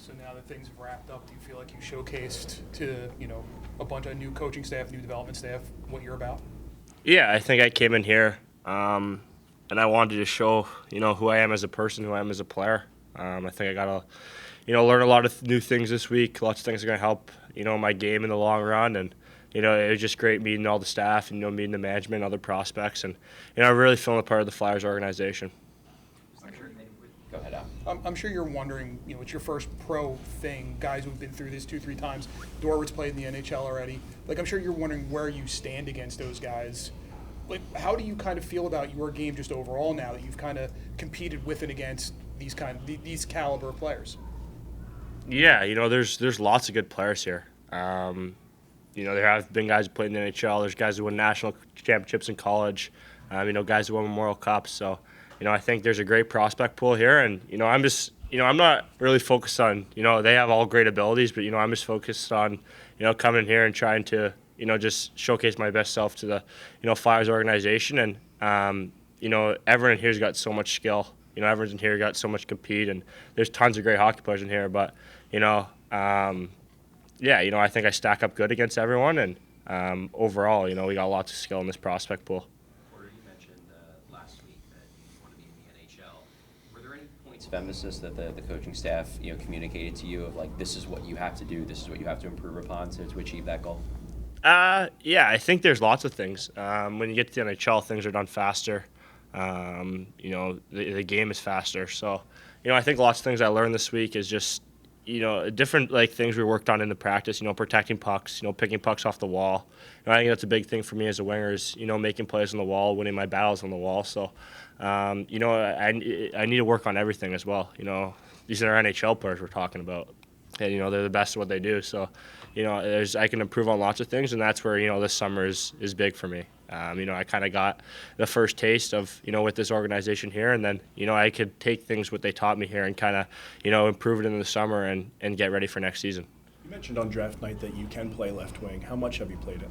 So now that things have wrapped up, do you feel like you showcased to, a bunch of new coaching staff, new development staff, what you're about? Yeah, I think I came in here and I wanted to show, who I am as a person, who I am as a player. I think I got to, learn a lot of new things this week. Lots of things are going to help, my game in the long run. And, it was just great meeting all the staff and, meeting the management, other prospects. And, really feeling a part of the Flyers organization. Go ahead, Al. I'm sure you're wondering, it's your first pro thing, guys who've been through this 2-3 times. Dorward's played in the NHL already. I'm sure you're wondering where you stand against those guys. How do you kind of feel about your game just overall now that you've kind of competed with and against these caliber of players? Yeah, there's lots of good players here. There have been guys who played in the NHL. There's guys who won national championships in college. Guys who won Memorial Cups. So, I think there's a great prospect pool here, and I'm not really focused on they have all great abilities, but I'm just focused on coming in here and trying to just showcase my best self to the Flyers organization, and everyone in here's got so much skill. Everyone's in here got so much compete, and there's tons of great hockey players in here, but I think I stack up good against everyone, and overall, we got lots of skill in this prospect pool. Of emphasis that the coaching staff communicated to you of this is what you have to do, this is what you have to improve upon to achieve that goal? Yeah, I think there's lots of things. When you get to the NHL, things are done faster. The game is faster. So, I think lots of things I learned this week is just different things we worked on in the practice. Protecting pucks. Picking pucks off the wall. I think that's a big thing for me as a winger is making plays on the wall, winning my battles on the wall. So. I need to work on everything as well. These are NHL players we're talking about. And, they're the best at what they do. So, I can improve on lots of things, and that's where, this summer is big for me. I kind of got the first taste of, with this organization here, and then, I could take things what they taught me here and kind of, improve it in the summer and get ready for next season. You mentioned on draft night that you can play left wing. How much have you played it?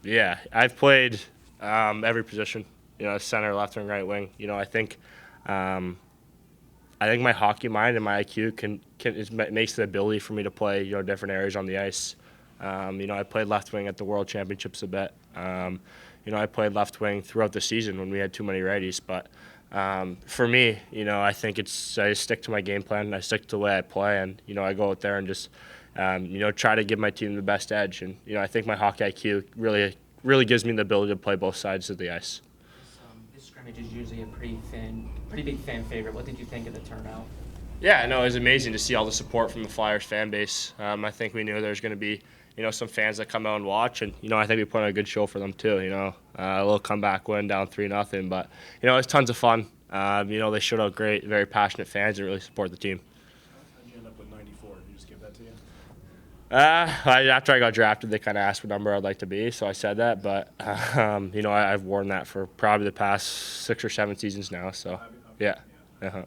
Yeah, I've played every position. Center, left wing, right wing. I think my hockey mind and my IQ makes the ability for me to play different areas on the ice. I played left wing at the World Championships a bit. I played left wing throughout the season when we had too many righties. But for me, I think I just stick to my game plan and I stick to the way I play, and I go out there and just try to give my team the best edge. And I think my hockey IQ really gives me the ability to play both sides of the ice. This scrimmage is usually a pretty big fan favorite. What did you think of the turnout? Yeah, no, it was amazing to see all the support from the Flyers fan base. I think we knew there was going to be, some fans that come out and watch, and I think we put on a good show for them too. A little comeback win down 3-0, but it was tons of fun. They showed out great, very passionate fans and really support the team. How'd you end up with 94? Did you just give that to you? After I got drafted, they kind of asked what number I'd like to be, so I said that. But I've worn that for probably the past 6 or 7 seasons now. So yeah. Uh-huh.